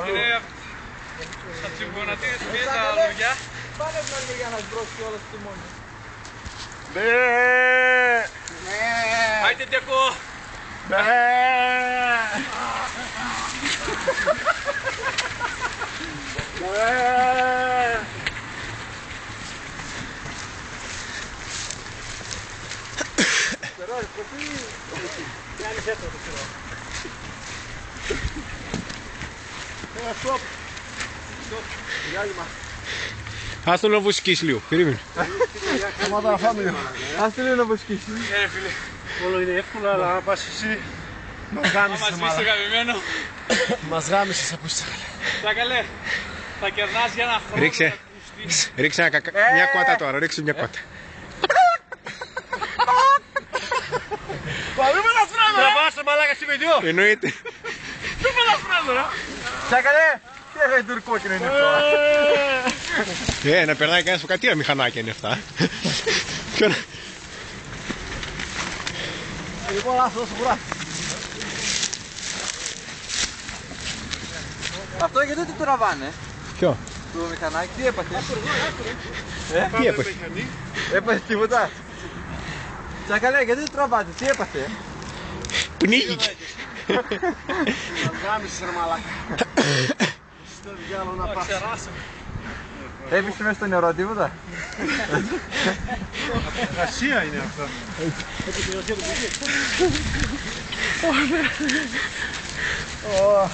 Είναι στα τσιμπονατήρια του μία τα λογιά. Πάνε να για να σμπρώξει όλα στο τιμόνι. Άιτε τεκό. Ας το να βοσκήσει λίγο, περίμενε. Ας το λίγο να βοσκήσει. Φίλε. Όλο είναι εύκολο, αλλά αν πας εσύ μας γάμισες. Άμα σβήσει το καπημένο. Μας γάμισες από εσύ. Τσάκαλε, θα κερνάς για ένα χρόνο. Ρίξε μια κουάτα τώρα, ρίξε μια κουάτα. Τραβάστε μαλάκα στη βεντιό. Εννοείται. Τσάκαλε, τι έφερε τουρκόκκινο είναι αυτό. Να περνάει κανένας από κατήρα μηχανάκια είναι αυτά. Λοιπόν, ας δώσω κουρά. Αυτό γιατί το τραβάνε. Ποιο? Το μηχανάκι, τι έπαθε. Τι έπαθε? Έπαθε τίποτα. Τσάκαλε, γιατί το τραβάτε, τι έπαθε. Πνίγηκε. Μας γάμισες ρε μαλάκα. Στο διάλο να πας. Έπισε μέσα στο νερό τίποτα. Ασία είναι αυτό. Ω.